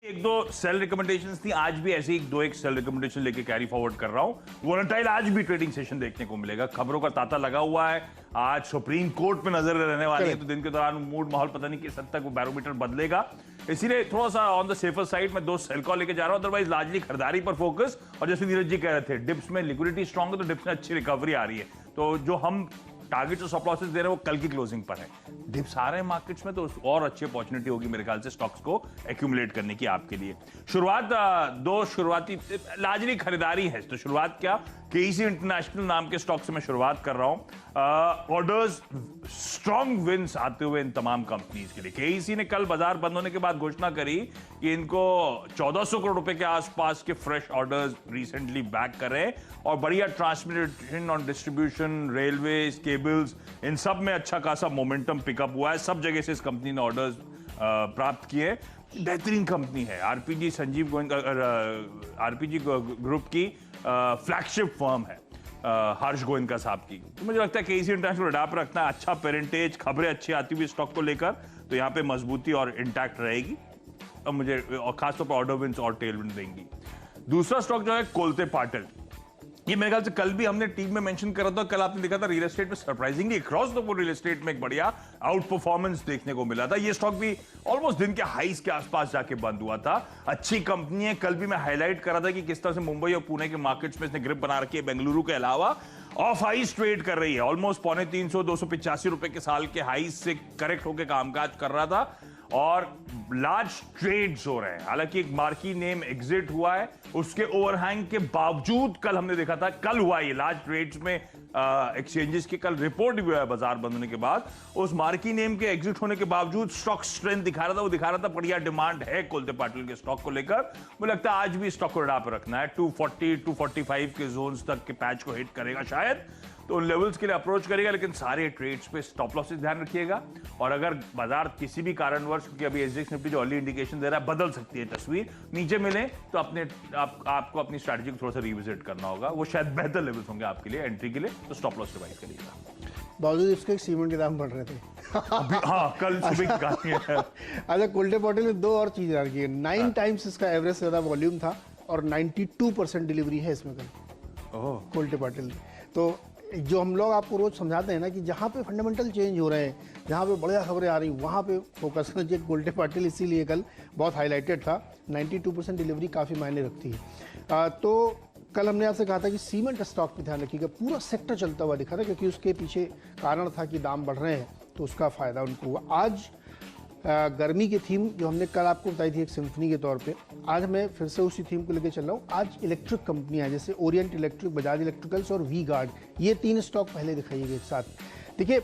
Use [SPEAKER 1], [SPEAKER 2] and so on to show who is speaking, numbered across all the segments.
[SPEAKER 1] एक दो cell recommendations थी, आज भी ऐसे एक दो एक सेल रिकमेंडेशन लेके कैरी फॉरवर्ड कर रहा हूं। वोलेटाइल आज भी ट्रेडिंग सेशन देखने को मिलेगा, खबरों का तांता लगा हुआ है। आज सुप्रीम कोर्ट पे नजर रहने वाली है, तो दिन के दौरान मूड माहौल पता नहीं किस हद तक वो बैरोमीटर बदलेगा, इसीलिए थोड़ा सा ऑन द सेफर साइड में दो सेल कॉल लेके जा रहा हूं। अदरवाइज लार्जली खरीदारी पर फोकस। और जैसे नीरज जी कह रहे थे, डिप्स में लिक्विडिटी स्ट्रांग है, तो डिप्स में अच्छी रिकवरी आ रही है। तो जो हम टारगेट और स्टॉप लॉसेस दे रहे हैं वो कल की क्लोजिंग पर है। डिप्स आ रहे हैं मार्केट्स में, तो और अच्छी अपॉर्चुनिटी होगी मेरे ख्याल से स्टॉक्स को एक्यूमुलेट करने की आपके लिए। शुरुआत दो शुरुआती लार्जली खरीदारी है, तो शुरुआत क्या, केईसी इंटरनेशनल नाम के स्टॉक से मैं शुरुआत कर रहा हूं। ऑर्डर्स स्ट्रॉन्ग विंस आते हुए इन तमाम कंपनीज के लिए। केईसी ने कल बाजार बंद होने के बाद घोषणा करी कि इनको 1400 करोड़ रुपए के आसपास के फ्रेश ऑर्डर्स रिसेंटली बैक करें, और बढ़िया ट्रांसमिशन और डिस्ट्रीब्यूशन, रेलवे, केबल्स, इन सब में अच्छा खासा मोमेंटम पिकअप हुआ है। सब जगह से इस कंपनी ने ऑर्डर्स प्राप्त किए। बेहतरीन कंपनी है, RPG Sanjeev Goenka, RPG group की फ्लैगशिप फर्म है हर्ष गोयनका साहब की। तो मुझे लगता है कि केईसी इंटरनेशनल अडाप्ट रखना, अच्छा पेरेंटेज, खबरें अच्छी आती हुई स्टॉक को लेकर, तो यहाँ पे मजबूती और इंटैक्ट रहेगी। अब मुझे और खासतौर पर ऑर्डर विंस और टेल विंस देंगी। दूसरा स्टॉक जो है कोलते पाटिल, ये मेरे ख्याल से कल भी हमने टीम में मेंशन करा था। कल आपने देखा था रियल एस्टेट में surprisingly across the board real estate में एक बढ़िया आउट परफॉर्मेंस देखने को मिला था। ये स्टॉक भी ऑलमोस्ट दिन के हाईस के आसपास जाके बंद हुआ था। अच्छी कंपनी है, कल भी मैं हाईलाइट करा था कि किस तरह से मुंबई और पुणे के मार्केट्स में इसने ग्रिप बना रखी है। बेंगलुरु के अलावा ऑफ हाईस ट्रेड कर रही है, ऑलमोस्ट 350 285 रुपए के साल के हाईस से करेक्ट होकर कामकाज कर रहा था, और लार्ज ट्रेड्स हो रहे हैं। हालांकि एक मार्की नेम एग्जिट हुआ है, उसके ओवरहैंग के बावजूद कल हमने देखा था, कल हुआ ये लार्ज ट्रेड्स में एक्सचेंजेस की कल रिपोर्ट भी हुआ है बाजार बंद होने के बाद। उस मार्की नेम के एग्जिट होने के बावजूद स्टॉक स्ट्रेंथ दिखा रहा था, वो दिखा रहा था बढ़िया डिमांड है कोलते पाटिल के स्टॉक को लेकर। मुझे लगता है आज भी स्टॉक को रडार पर रखना है। 240 245 के जोन्स तक के पैच को हिट करेगा शायद, तो उन लेवल्स के लिए अप्रोच करेगा, लेकिन सारे ट्रेड्स पे स्टॉप लॉसेस ध्यान रखिएगा। और अगर बाजार किसी भी कारणवश, क्योंकि अभी एसजीएक्स निफ्टी जो अर्ली इंडिकेशन दे रहा है, बदल सकती है तस्वीर, नीचे मिले तो आपको अपनी स्ट्रैटेजी को थोड़ा सा रिविजिट करना होगा। वो शायद बेहतर लेवल्स होंगे आपके लिए एंट्री के लिए, तो स्टॉप लॉस रिवाइज करिएगा।
[SPEAKER 2] बावजूद इसके सीमेंट के दाम बढ़ रहे थे।
[SPEAKER 1] हाँ, कल सुबह की कहानी है।
[SPEAKER 2] अच्छा, कोल्टे पाटिल ने दो और चीजें रखी है। 9 टाइम्स इसका एवरेज से ज्यादा वॉल्यूम था, और 92% डिलीवरी है इसमें कल कोल्टे पाटिल ने। तो जो हम लोग आपको रोज समझाते हैं ना कि जहाँ पे फंडामेंटल चेंज हो रहे हैं, जहाँ पे बढ़िया खबरें आ रही, वहाँ पे फोकस करना चाहिए। कोल्टे पाटिल इसीलिए कल बहुत हाईलाइटेड था। 92% डिलीवरी काफ़ी मायने रखती है। तो कल हमने आपसे कहा था कि सीमेंट स्टॉक पे ध्यान रखिएगा। पूरा सेक्टर चलता हुआ दिखा था, क्योंकि उसके पीछे कारण था कि दाम बढ़ रहे हैं, तो उसका फ़ायदा उनको हुआ। आज गर्मी की थीम जो हमने कल आपको बताई थी एक सिम्फनी के तौर पे, आज मैं फिर से उसी थीम को लेकर चल रहा हूँ। आज इलेक्ट्रिक कंपनियां जैसे ओरिएंट इलेक्ट्रिक, बजाज इलेक्ट्रिकल्स और वी गार्ड, ये 3 स्टॉक पहले दिखाइएगा एक साथ। देखिए,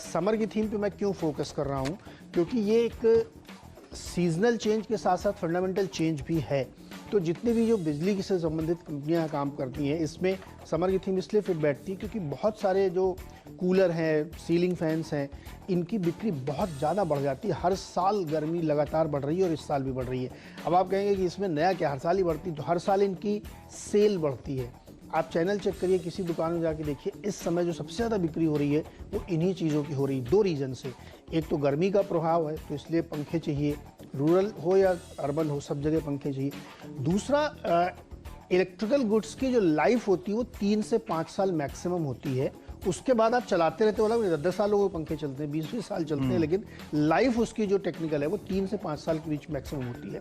[SPEAKER 2] समर की थीम पे मैं क्यों फोकस कर रहा हूँ, क्योंकि ये एक सीजनल चेंज के साथ साथ फंडामेंटल चेंज भी है। तो जितने भी जो बिजली से संबंधित कंपनियां काम करती हैं, इसमें समर की थीम इसलिए फिट बैठती है क्योंकि बहुत सारे जो कूलर हैं, सीलिंग फैंस हैं, इनकी बिक्री बहुत ज़्यादा बढ़ जाती है। हर साल गर्मी लगातार बढ़ रही है, और इस साल भी बढ़ रही है। अब आप कहेंगे कि इसमें नया क्या, हर साल ही बढ़ती, तो हर साल इनकी सेल बढ़ती है। आप चैनल चेक करिए, किसी दुकान में जाके देखिए, इस समय जो सबसे ज़्यादा बिक्री हो रही है वो इन्हीं चीज़ों की हो रही है। 2 रीज़न से, एक तो गर्मी का प्रभाव है, तो इसलिए पंखे चाहिए, रूरल हो या अर्बन हो, सब जगह पंखे चाहिए। दूसरा, इलेक्ट्रिकल गुड्स की जो लाइफ होती है वो 3 से 5 साल मैक्सिमम होती है। उसके बाद आप चलाते रहते हो, 10-10 सालों के पंखे चलते हैं, 20-20 साल चलते हैं, लेकिन लाइफ उसकी जो टेक्निकल है वो 3 से 5 साल के बीच मैक्सिमम होती है।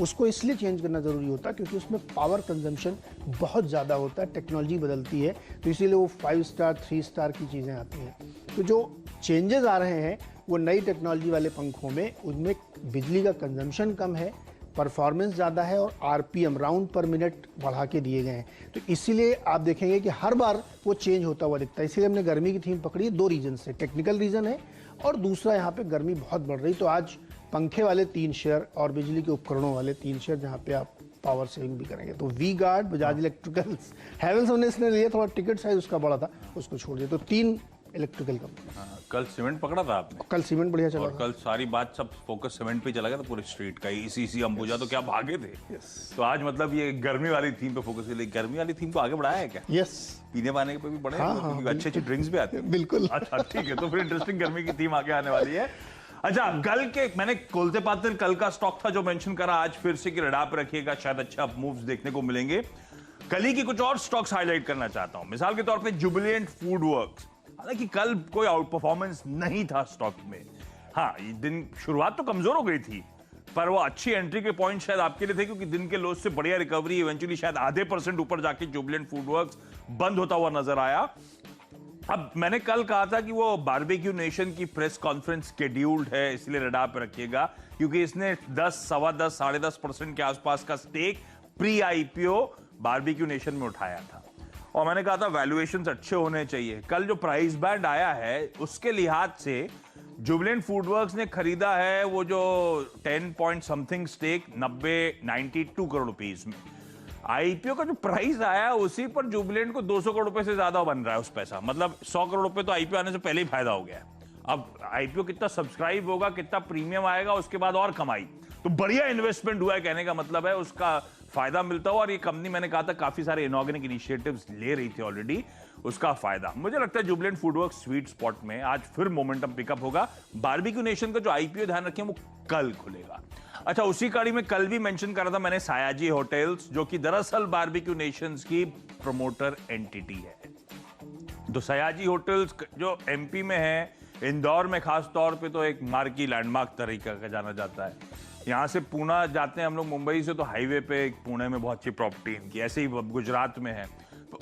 [SPEAKER 2] उसको इसलिए चेंज करना ज़रूरी होता है क्योंकि उसमें पावर कंजम्पशन बहुत ज़्यादा होता है, टेक्नोलॉजी बदलती है, तो इसीलिए वो 5 स्टार 3 स्टार की चीज़ें आती हैं। तो जो चेंजेस आ रहे हैं वो नई टेक्नोलॉजी वाले पंखों में, उनमें बिजली का कंजम्पशन कम है, परफॉर्मेंस ज़्यादा है, और आरपीएम राउंड पर मिनट बढ़ा के दिए गए हैं। तो इसीलिए आप देखेंगे कि हर बार वो चेंज होता हुआ दिखता है। इसीलिए हमने गर्मी की थीम पकड़ी है। 2 रीजन से, टेक्निकल रीज़न है, और दूसरा यहाँ पे गर्मी बहुत बढ़ रही। तो आज पंखे वाले 3 शेयर और बिजली के उपकरणों वाले 3 शेयर जहाँ पे आप पावर सेविंग भी करेंगे। तो V Guard, Bajaj Electricals, Havells हमने इसने लिया, थोड़ा टिकट साइज उसका बड़ा था, उसको छोड़ दिया। तो 3 इलेक्ट्रिकल कंपनी।
[SPEAKER 1] कल सीमेंट पकड़ा था आपने?
[SPEAKER 2] कल सीमेंट बढ़िया चला,
[SPEAKER 1] और कल सारी बात सब फोकस सीमेंट पे चला गया था पूरे स्ट्रीट का। इसी अंबुजा तो क्या भागे थे। तो आज मतलब ये गर्मी वाली थीम पे फोकस है। गर्मी वाली थीम को आगे बढ़ाया है क्या?
[SPEAKER 2] यस,
[SPEAKER 1] पीने पाने पे भी बढ़े,
[SPEAKER 2] हाँ,
[SPEAKER 1] अच्छे ड्रिंक्स भी आते हैं।
[SPEAKER 2] बिल्कुल।
[SPEAKER 1] अच्छा, ठीक है, तो फिर इंटरेस्टिंग गर्मी की थीम आगे आने वाली है। अच्छा, कल के मैंने कोलते पातिल कल का स्टॉक था जो मेंशन करा, आज फिर से कि रडार पे रखिएगा, शायद अच्छा मूव्स देखने को मिलेंगे। कल ही की कुछ और स्टॉक्स हाईलाइट करना चाहता हूं। मिसाल के तौर पे जुबिलेंट फूड वर्क्स, हालांकि कल कोई आउट परफॉर्मेंस नहीं था स्टॉक में। हाँ, दिन शुरुआत तो कमजोर हो गई थी, पर वो अच्छी एंट्री के पॉइंट शायद आपके लिए थे, क्योंकि दिन के लोज से बढ़िया रिकवरी, इवेंचुअली शायद आधे % ऊपर जाके जुबिलेंट फूड वर्क्स बंद होता हुआ नजर आया। अब मैंने कल कहा था कि वो बारबेक्यू नेशन की प्रेस कॉन्फ्रेंस शेड्यूल्ड है, इसलिए रडार पर रखिएगा, क्योंकि इसने 10, सवा 10, 10.5% के आसपास का stake pre IPO Barbeque Nation में उठाया था। और मैंने कहा था वैल्यूएशंस अच्छे होने चाहिए। कल जो प्राइस बैंड आया है उसके लिहाज से जुबिलेंट फूड वर्क्स ने खरीदा है वो जो 10 point something stake 92 crore rupees में। आईपीओ का जो प्राइस आया उसी पर जुबिलेंट को 200 करोड़ रुपए से ज्यादा बन रहा है उस पैसा, मतलब 100 करोड़ रुपए तो आईपीओ आने से पहले ही फायदा हो गया है। अब आईपीओ कितना सब्सक्राइब होगा, कितना प्रीमियम आएगा, उसके बाद और कमाई, तो बढ़िया इन्वेस्टमेंट हुआ है कहने का मतलब है, उसका फायदा मिलता हो। और ये कंपनी मैंने कहा था काफी सारे इनऑर्गेनिक इनिशिएटिव्स ले रही थी ऑलरेडी, उसका फायदा मुझे लगता है Jubilant food works sweet spot में आज फिर मोमेंटम पिकअप होगा। बारबेक्यू नेशन का जो आईपीओ ध्यान रखें वो कल खुलेगा। अच्छा, उसी कड़ी में कल भी मेंशन करा था मैंने सयाजी होटल्स, जो कि दरअसल बारबेक्यू नेशंस की प्रमोटर एंटिटी है। तो सयाजी होटल्स जो एमपी में है, इंदौर में खास तौर पे तो एक मार्की लैंडमार्क तरीका का जाना जाता है। यहाँ से पूना जाते हैं हम लोग मुंबई से, तो हाईवे पे पुणे में बहुत अच्छी प्रॉपर्टी इनकी, ऐसे ही गुजरात में है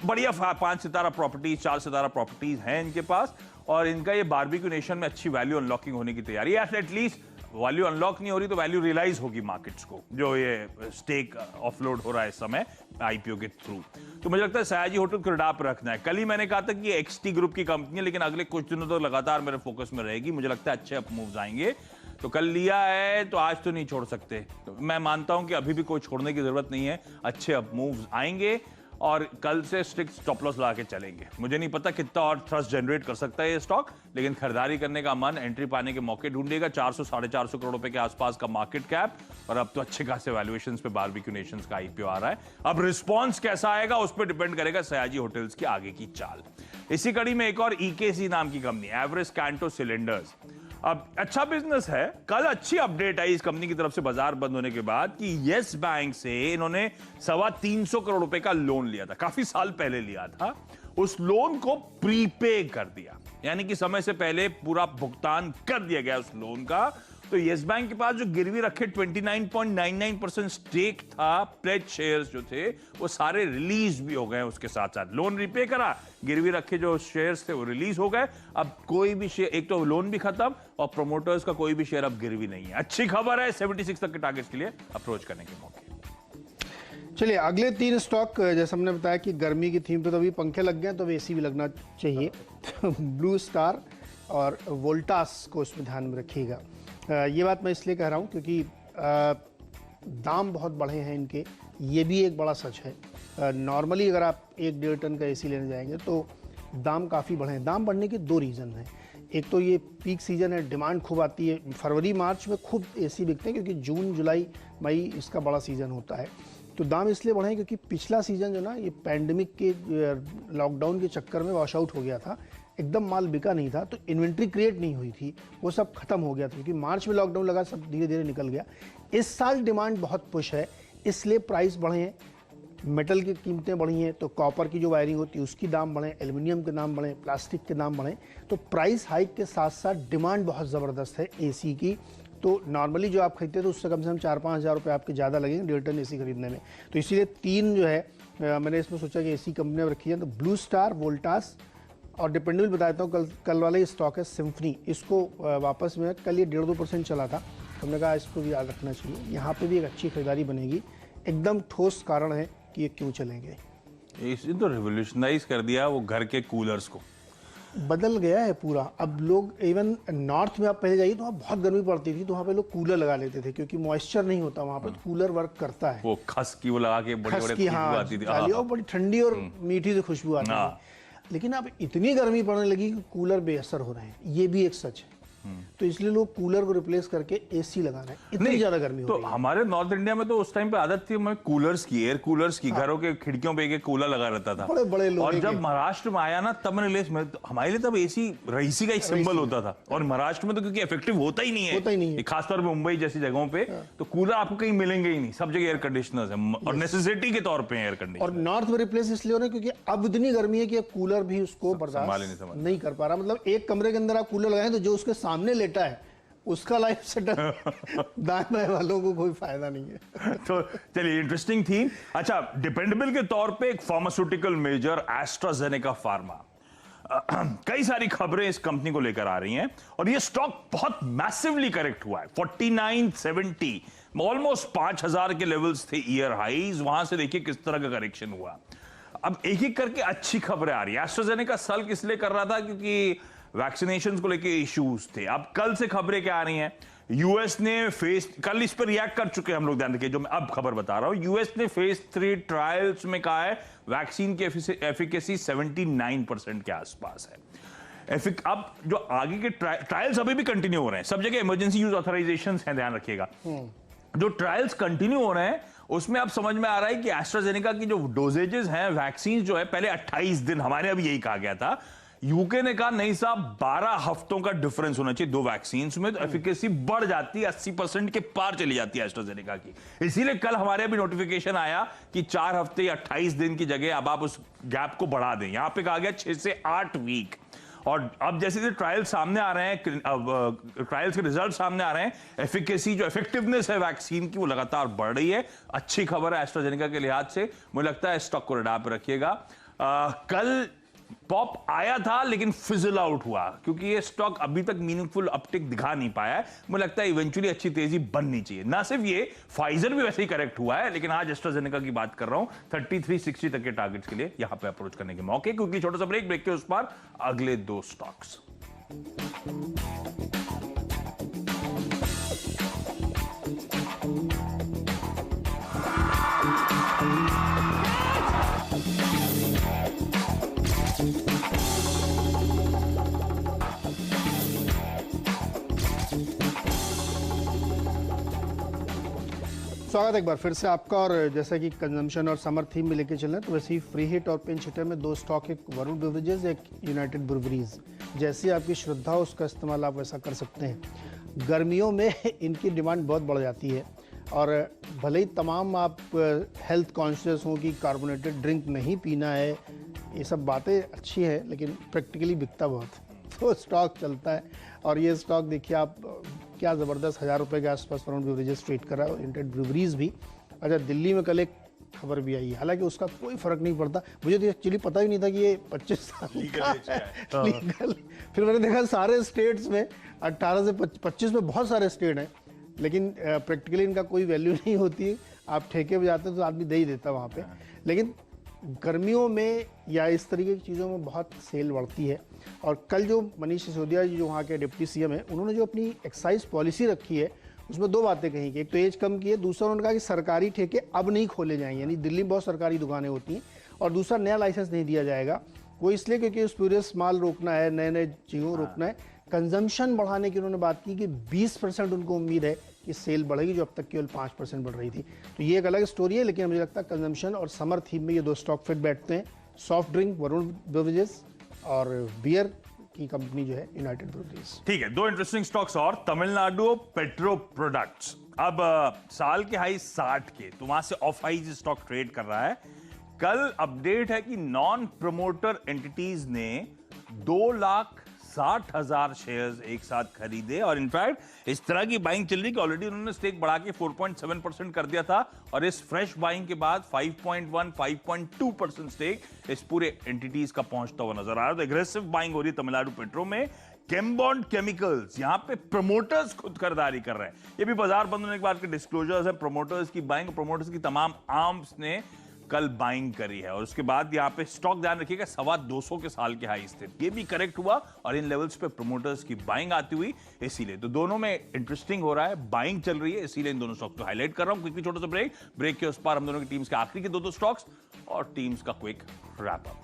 [SPEAKER 1] बढ़िया 5 सितारा प्रॉपर्टीज, 4 सितारा प्रॉपर्टीज हैं इनके पास। और इनका ये बारबेक्यू नेशन में अच्छी वैल्यू अनलॉकिंग होने की तैयारी है। एटलीस्ट वैल्यू अनलॉक नहीं हो रही तो वैल्यू रियलाइज होगी मार्केट्स को, जो ये स्टेक ऑफलोड हो रहा है इस समय आईपीओ के थ्रू। तो मुझे लगता है सयाजी होटल को रडार पर रखना है। कल ही मैंने कहा था कि ये एक्सटी ग्रुप की कंपनी है, लेकिन अगले कुछ दिनों तक लगातार मेरे फोकस में रहेगी। मुझे लगता है अच्छे अप मूव्स आएंगे, तो कल लिया है तो आज तो नहीं छोड़ सकते। तो मैं मानता हूं कि अभी भी कोई छोड़ने की जरूरत नहीं है, अच्छे अप मूव्स आएंगे और कल से स्ट्रिक्ट स्टॉप लॉस लगा के चलेंगे। मुझे नहीं पता कितना और थ्रस्ट जनरेट कर सकता है ये स्टॉक, लेकिन खरीदारी करने का मन, एंट्री पाने के मौके ढूंढेगा। 400 साढ़े 400 करोड़ रुपए के आसपास का मार्केट कैप, और अब तो अच्छे खासे वैल्यूएशंस पे बारबेक्यू नेशंस का आईपीओ आ रहा है। अब रिस्पॉन्स कैसा आएगा उस पर डिपेंड करेगा सयाजी होटल्स की आगे की चाल। इसी कड़ी में एक और ईकेसी नाम की कंपनी, एवरेज कैंटो सिलेंडर्स, अब अच्छा बिजनेस है। कल अच्छी अपडेट आई इस कंपनी की तरफ से बाजार बंद होने के बाद कि यस बैंक से इन्होंने 325 करोड़ रुपए का लोन लिया था, काफी साल पहले लिया था। उस लोन को प्रीपे कर दिया, यानी कि समय से पहले पूरा भुगतान कर दिया गया उस लोन का। तो यस बैंक के पास जो गिरवी रखे 29.99% स्टेक था, प्लेज शेयर्स जो थे वो सारे रिलीज भी हो गए। उसके साथ साथ लोन रिपे करा, गिरवी रखे जो शेयर्स थे वो रिलीज हो गए। अब कोई भी शेयर, एक तो लोन भी खत्म और प्रोमोटर्स का कोई भी शेयर अब गिरवी नहीं है। अच्छी खबर है, 76 तक के टारगेट्स के लिए अप्रोच करने के मौके।
[SPEAKER 2] चलिए अगले 3 स्टॉक, जैसे हमने बताया कि गर्मी की थीम पे तो अभी पंखे लग गए, तो अभी एसी भी लगना चाहिए। ब्लू स्टार और वोल्टास को इसमें ध्यान में रखिएगा। ये बात मैं इसलिए कह रहा हूँ क्योंकि दाम बहुत बढ़े हैं इनके, ये भी एक बड़ा सच है। नॉर्मली अगर आप 1-1.5 टन का एसी लेने जाएंगे तो दाम काफ़ी बढ़े हैं। दाम बढ़ने के 2 रीज़न हैं। एक तो ये पीक सीजन है, डिमांड खूब आती है, फरवरी मार्च में खूब एसी बिकते हैं, क्योंकि जून जुलाई मई इसका बड़ा सीज़न होता है। तो दाम इसलिए बढ़े हैं क्योंकि पिछला सीज़न जो ना, ये पैंडमिक के लॉकडाउन के चक्कर में वॉश आउट हो गया था, एकदम माल बिका नहीं था, तो इन्वेंट्री क्रिएट नहीं हुई थी, वो सब खत्म हो गया था, क्योंकि मार्च में लॉकडाउन लगा, सब धीरे धीरे निकल गया। इस साल डिमांड बहुत पुश है, इसलिए प्राइस बढ़े हैं, मेटल की कीमतें बढ़ी हैं, तो कॉपर की जो वायरिंग होती है उसकी दाम बढ़े, एल्युमिनियम के दाम बढ़े, प्लास्टिक के दाम बढ़े। तो प्राइस हाइक के साथ साथ डिमांड बहुत ज़बरदस्त है एसी की। तो नॉर्मली जो आप खरीदते हैं तो उससे कम से कम 4-5 हज़ार रुपये आपके ज़्यादा लगेंगे 1.5 टन एसी खरीदने में। तो इसीलिए 3 जो है मैंने इसमें सोचा कि एसी कंपनियाँ रखी हैं, तो ब्लू स्टार, वोल्टास और डिपेंडेबल बताता हूँ। कल वाला ये स्टॉक है सिम्फनी, इसको वापस में कल ये 1.5-2% चला था, तो हमने कहा इसको भी याद रखना चाहिए। यहाँ पे भी एक अच्छी खरीदारी बनेगी, एकदम ठोस कारण है कि ये क्यों चलेंगे।
[SPEAKER 1] इसने तो रिवोल्यूशनाइज कर दिया वो घर के कूलर्स को,
[SPEAKER 2] बदल गया है पूरा। अब लोग इवन नॉर्थ में आप पहले जाइए तो वहाँ बहुत गर्मी पड़ती थी, तो वहाँ पे लोग कूलर लगा लेते थे, क्योंकि मॉइस्चर नहीं होता वहाँ पे, तो कूलर वर्क करता है।
[SPEAKER 1] वो खस की वो लगा के बड़ी
[SPEAKER 2] खस
[SPEAKER 1] बड़ी
[SPEAKER 2] की,
[SPEAKER 1] खुशबू
[SPEAKER 2] हाँ,
[SPEAKER 1] आती थी,
[SPEAKER 2] और बड़ी ठंडी और मीठी सी खुशबू आती थी। लेकिन अब इतनी गर्मी पड़ने लगी कि कूलर बेअसर हो रहे हैं, ये भी एक सच है। तो इसलिए लोग कूलर को रिप्लेस करके एसी लगाना है, इतनी ज्यादा गर्मी हो
[SPEAKER 1] तो
[SPEAKER 2] रही है।
[SPEAKER 1] हमारे नॉर्थ इंडिया में तो उस टाइम पे आदत थी हमें कूलर्स की, एयर कूलर्स की, घरों के खिड़कियों पे एक कूलर लगा रहता था।
[SPEAKER 2] बड़े बड़े लोग,
[SPEAKER 1] और जब महाराष्ट्र में आया ना तब मैंने हमारे लिए तब एसी रईसी का एक सिंबल होता था। और महाराष्ट्र में तो क्योंकि इफेक्टिव होता ही नहीं है, खासतौर पर मुंबई जैसी जगहों पे तो कूलर आपको कहीं मिलेंगे ही नहीं, सब जगह एयर कंडीशनर्स है और नेसेसिटी के तौर पे एयर कंडीशनर।
[SPEAKER 2] और नॉर्थ में रिप्लेस इसलिए हो रहा है क्योंकि अब इतनी गर्मी है कि अब कूलर भी उसको बर्दाश्त नहीं कर पा रहा। मतलब एक कमरे के अंदर आप कूलर लगाएं तो जो उसके सामने लेटा है उसका लाइफ सेटअप दाएं बाएं वालों को कोई फायदा नहीं है।
[SPEAKER 1] तो चलिए, इंटरेस्टिंग थी। अच्छा, डिपेंडेबल के तौर पे एक फार्मास्यूटिकल मेजर एस्ट्राजेनेका फार्मा, कई सारी खबरें इस कंपनी को लेकर आ रही हैं और ये स्टॉक बहुत मैसिवली करेक्ट हुआ है। 4970 ऑलमोस्ट 5000 के लेवल्स थे ईयर हाईज, वहां से देखिए किस तरह का करेक्शन हुआ। अब एक एक करके अच्छी खबरें आ रही है। एस्ट्राजेनेका सल्क इसलिए कर रहा था क्योंकि वैक्सीनेशन को लेके इश्यूज थे। अब कल से खबरें क्या आ रही हैं, यूएस ने कल इस पर रिएक्ट कर चुके हैं हम लोग, ध्यान रखिए जो मैं अब खबर बता रहा हूं। यूएस ने फेज 3 ट्रायल्स में कहा है वैक्सीन की एफिकेसी 79% के आसपास है। अब जो आगे के ट्रायल्स अभी भी कंटिन्यू हो रहे हैं, सब जगह इमरजेंसी यूज ऑथराइजेशन हैं, ध्यान रखिएगा। जो ट्रायल्स कंटिन्यू हो रहे हैं उसमें अब समझ में आ रहा है कि एस्ट्राजेनेका की जो डोजेजेस हैं वैक्सीन जो है, पहले 28 दिन, हमारे अभी यही कहा गया था, यूके ने कहा नहीं साहब 12 हफ्तों का डिफरेंस होना चाहिए दो वैक्सीन में, तो एफिकेसी बढ़ जाती है, 80% के पार चली जाती है एस्ट्राजेनेका की। इसीलिए कल हमारे अभी नोटिफिकेशन आया कि 4 हफ्ते या 28 दिन की जगह अब आप उस गैप को बढ़ा दें। यहां पे कहा गया 6 से 8 वीक। और अब जैसे ट्रायल सामने आ रहे हैं, ट्रायल्स के रिजल्ट सामने आ रहे हैं, एफिकेसी जो इफेक्टिवनेस है वैक्सीन की वो लगातार बढ़ रही है। अच्छी खबर है एस्ट्राजेनेका के लिहाज से। मुझे लगता है स्टॉक को रडार पर रखिएगा। कल पॉप आया था लेकिन फिजल आउट हुआ क्योंकि ये स्टॉक अभी तक मीनिंगफुल अपटिक दिखा नहीं पाया है। मुझे लगता है इवेंचुअली अच्छी तेजी बननी चाहिए। ना सिर्फ ये, फाइजर भी वैसे ही करेक्ट हुआ है, लेकिन आज एस्ट्राजेनेका की बात कर रहा हूं। 3360 तक के टारगेट्स के लिए यहां पे अप्रोच करने के मौके। क्योंकि छोटा सा ब्रेक के उस पार अगले 2 स्टॉक्स।
[SPEAKER 2] स्वागत है एक बार फिर से आपका। और जैसा कि कंजम्पशन और समर थीम में लेके चल रहे हैं, तो वैसे ही फ्री हिट और पिंच हिटर में 2 स्टॉक, एक वरुण बेवरेजेस, एक यूनाइटेड ब्रूवरीज। जैसी आपकी श्रद्धा हो उसका इस्तेमाल आप वैसा कर सकते हैं। गर्मियों में इनकी डिमांड बहुत बढ़ जाती है और भले ही तमाम आप हेल्थ कॉन्शियस हो कि कार्बोनेटेड ड्रिंक नहीं पीना है, ये सब बातें अच्छी है, लेकिन प्रैक्टिकली बिकता बहुत, तो स्टॉक चलता है। और ये स्टॉक देखिए आप क्या ज़बरदस्त 1000 रुपये के आसपास वरुण बेवरेजेस ट्रेड कर रहा है, यूनाइटेड ब्रूवरीज भी। अच्छा, दिल्ली में कल एक खबर भी आई है, हालांकि उसका कोई फर्क नहीं पड़ता। मुझे तो एक्चुअली पता ही नहीं था कि ये 25 साल लीगल। फिर मैंने देखा सारे स्टेट्स में 18 से 25 में बहुत सारे स्टेट हैं, लेकिन प्रैक्टिकली इनका कोई वैल्यू नहीं होती है। आप ठेके पे जाते हैं तो आदमी दे ही देता वहाँ पे। लेकिन गर्मियों में या इस तरीके की चीज़ों में बहुत सेल बढ़ती है। और कल जो मनीष सिसोदिया जी जो वहाँ के डिप्टी सीएम है, उन्होंने जो अपनी एक्साइज पॉलिसी रखी है उसमें 2 बातें कही कि एक तो एज कम की है, दूसरा उन्होंने कहा कि सरकारी ठेके अब नहीं खोले जाएंगे, यानी दिल्ली में बहुत सरकारी दुकानें होती हैं, और दूसरा नया लाइसेंस नहीं दिया जाएगा। वो इसलिए क्योंकि स्पूरियस माल रोकना है, नए नए चीज़ों रोकना है। कंजम्पशन बढ़ाने की उन्होंने बात की कि 20% उनको उम्मीद है कि सेल बढ़ेगी, जो अब तक केवल 5% बढ़ रही थी। तो ये एक अलग स्टोरी है, लेकिन मुझे लगता है कंजम्पशन और समर थीम में ये 2 स्टॉक फिट बैठते हैं। सॉफ्ट ड्रिंक वरुण बेवरेजेस और बियर की कंपनी जो है यूनाइटेड ब्रूवरीज।
[SPEAKER 1] ठीक है, 2 इंटरेस्टिंग स्टॉक्स और। तमिलनाडु पेट्रो प्रोडक्ट्स अब साल के हाई 60 के, तो वहां से ऑफ हाई स्टॉक ट्रेड कर रहा है। कल अपडेट है कि नॉन प्रमोटर एंटिटीज ने 2,60,000 शेयर्स एक साथ खरीदे। और इनफैक्ट इस तरह की बाइंग चल रही कि ऑलरेडी उन्होंने स्टेक बढ़ा के 4.7% कर दिया था, और इस फ्रेश बाइंग के बाद 5.1-5.2% स्टेक इस पूरे एंटिटीज का पहुंचता हुआ नजर आ रहा है। तो एग्रेसिव बाइंग हो रही है तमिलनाडु पेट्रो में। केम्बॉन्ड केमिकल्स, यहां पे प्रमोटर्स खुद खरीदारी कर रहे हैं। ये भी बाजार बंद होने के बाद के डिस्क्लोजर्स है, प्रमोटर्स की बाइंग, प्रमोटर्स की तमाम आर्म्स ने कल बाइंग करी है। और उसके बाद यहां पे स्टॉक ध्यान रखिएगा 225 के साल के हाई थे, ये भी करेक्ट हुआ और इन लेवल्स पे प्रमोटर्स की बाइंग आती हुई, इसीलिए तो दोनों में इंटरेस्टिंग हो रहा है, बाइंग चल रही है, इसीलिए इन दोनों स्टॉक को हाईलाइट कर रहा हूं। क्विकली छोटा सा ब्रेक के उस पार हम दोनों की टीम्स के आखिरी के 2 स्टॉक्स और टीम्स का क्विक रैप अप।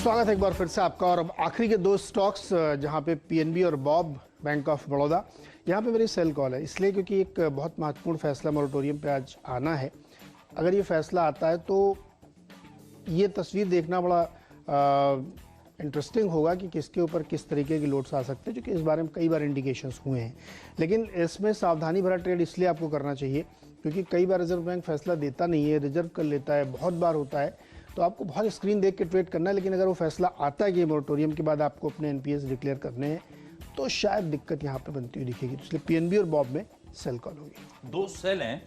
[SPEAKER 2] स्वागत है एक बार फिर से आपका। और अब आखिरी के दो स्टॉक्स जहां पे पीएनबी और बॉब बैंक ऑफ बड़ौदा, यहाँ पे मेरी सेल कॉल है इसलिए क्योंकि एक बहुत महत्वपूर्ण फैसला मोरेटोरियम पे आज आना है। अगर ये फैसला आता है तो ये तस्वीर देखना बड़ा इंटरेस्टिंग होगा कि किसके ऊपर किस तरीके की लोड्स आ सकते हैं, क्योंकि इस बारे में कई बार इंडिकेशंस हुए हैं। लेकिन इसमें सावधानी भरा ट्रेड इसलिए आपको करना चाहिए क्योंकि कई बार रिजर्व बैंक फैसला देता नहीं है, रिजर्व कर लेता है, बहुत बार होता है, तो आपको बहुत स्क्रीन देख के ट्रेड करना है। लेकिन अगर वो फैसला आता है कि मोरेटोरियम के बाद आपको अपने एनपीएस डिक्लेयर करने हैं तो शायद दिक्कत यहाँ पे बनती हुई दिखेगी। इसलिए पीएनबी और बॉब में सेल कॉल होगी।
[SPEAKER 1] दो सेल हैं,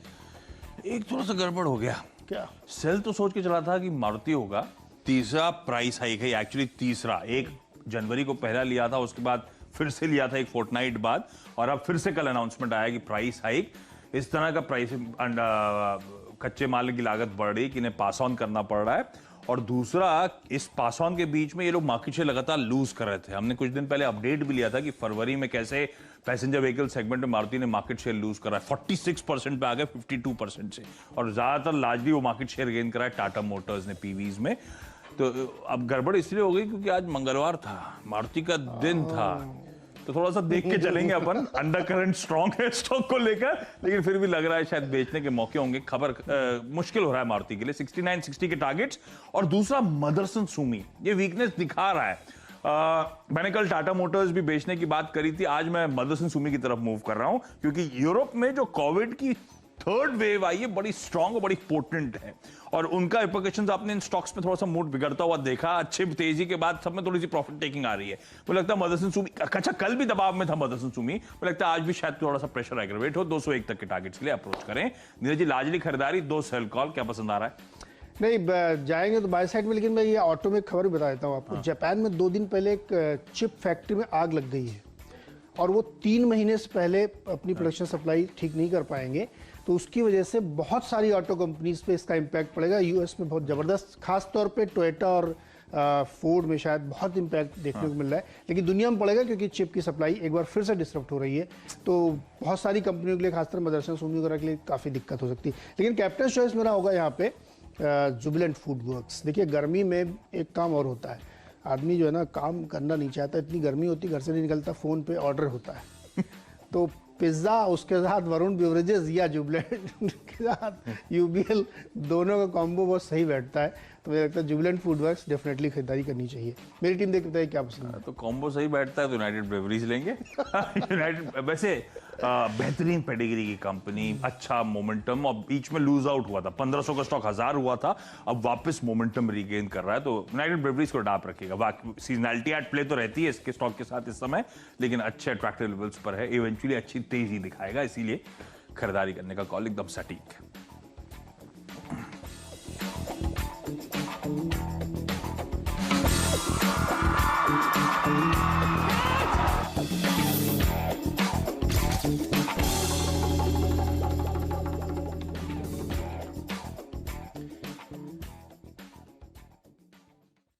[SPEAKER 1] एक थोड़ा सा गड़बड़ हो गया।
[SPEAKER 2] क्या
[SPEAKER 1] सेल तो सोच के चला था कि मारुति होगा, तीसरा प्राइस हाइक है, एक्चुअली तीसरा 1 जनवरी को पहला लिया था, उसके बाद फिर से लिया था एक फोर्टनाइट बाद, और अब फिर से कल अनाउंसमेंट आया कि प्राइस हाइक। इस तरह का प्राइस कच्चे माल की लागत बढ़ रही है कि इन्हें पास ऑन करना पड़ रहा है। और दूसरा, इस पास ऑन के बीच में ये लोग मार्केट शेयर लगातार लूज कर रहे थे। हमने कुछ दिन पहले अपडेट भी लिया था कि फरवरी में कैसे पैसेंजर व्हीकल सेगमेंट में मारुति ने मार्केट शेयर लूज करा है। 46% पे आ गए 52% से, और ज्यादातर लार्जली वो मार्केट शेयर गेन करा है टाटा मोटर्स ने पीवीज में। तो अब गड़बड़ इसलिए हो गई क्योंकि आज मंगलवार था, मारुति का दिन था, तो थोड़ा सा देख के चलेंगे अपन। अंडर करंट स्ट्रॉन्ग है स्टॉक को लेकर, लेकिन फिर भी लग रहा है शायद बेचने के मौके होंगे। खबर मुश्किल हो रहा है मारुति के लिए। 69-60 के टारगेट्स। और दूसरा मदरसन सुमी, ये वीकनेस दिखा रहा है। मैंने कल टाटा मोटर्स भी बेचने की बात करी थी, आज मैं मदरसन सुमी की तरफ मूव कर रहा हूं क्योंकि यूरोप में जो कोविड की थर्ड वेव आई है बड़ी स्ट्रांग और बड़ी पोटेंट है, और उनका रिपरकशंस आपने इन स्टॉक्स में थोड़ा सा मूड बिगड़ता हुआ देखा। अच्छी तेजी के बाद सब में थोड़ी सी प्रॉफिट टेकिंग आ रही है। मुझे लगता है मदरसन सुमी, अच्छा कल भी दबाव में था मदरसन सुमी, मुझे लगता है आज भी शायद थोड़ा सा प्रेशर एग्रेवेट हो। 201 तक के टारगेट्स के लिए अप्रोच करें। नीरज जी, लार्जली खरीदारी, 2 सेल कॉल, क्या पसंद आ रहा है?
[SPEAKER 2] नहीं, जाएंगे तो बाय साइड में, लेकिन मैं ये ऑटो में खबर भी बता देता हूँ आपको। जापान में 2 दिन पहले एक चिप फैक्ट्री में आग लग गई है और वो 3 महीने से पहले अपनी प्रोडक्शन सप्लाई ठीक नहीं कर पाएंगे, तो उसकी वजह से बहुत सारी ऑटो कंपनीज पे इसका इम्पैक्ट पड़ेगा। यूएस में बहुत ज़बरदस्त, खास तौर पे टोयोटा और फोर्ड में शायद बहुत इम्पैक्ट देखने को मिल रहा है, लेकिन दुनिया में पड़ेगा क्योंकि चिप की सप्लाई एक बार फिर से डिस्टर्ब हो रही है। तो बहुत सारी कंपनियों के लिए, खासकर मदरसन सुमी वगैरह के लिए काफ़ी दिक्कत हो सकती है। लेकिन कैप्टन चॉइस मेरा होगा यहाँ पे जुबिलेंट फूड वर्क्स। देखिए, गर्मी में एक काम और होता है, आदमी जो है ना काम करना नहीं चाहता, इतनी गर्मी होती, घर से नहीं निकलता, फ़ोन पे ऑर्डर होता है। तो पिज्ज़ा, उसके साथ वरुण बेवरेजेस या जुबिलेंट के साथ यूबीएल, दोनों का कॉम्बो बहुत सही बैठता है। तो मुझे लगता है जुबिलेंट फूड वर्क्स डेफिनेटली खरीदारी करनी चाहिए। मेरी टीम देखते हैं क्या पसंद है।
[SPEAKER 1] तो कॉम्बो सही बैठता है तो यूनाइटेड ब्रेवरीज लेंगे। यूनाइटेड वैसे बेहतरीन पेडिग्री की कंपनी, अच्छा मोमेंटम, और बीच में लूज आउट हुआ था, 1500 का स्टॉक 1000 हुआ था, अब वापस मोमेंटम रीगेन कर रहा है। तो यूनाइटेड ब्रेवरीज को डाप रखिएगा। बाकी सीजनैलिटी एट प्ले तो रहती है इसके स्टॉक के साथ इस समय, लेकिन अच्छे अट्रैक्टिव लेवल्स पर है, इवेंचुअली अच्छी तेजी दिखाएगा, इसीलिए खरीदारी करने का कॉल एकदम सटीक है।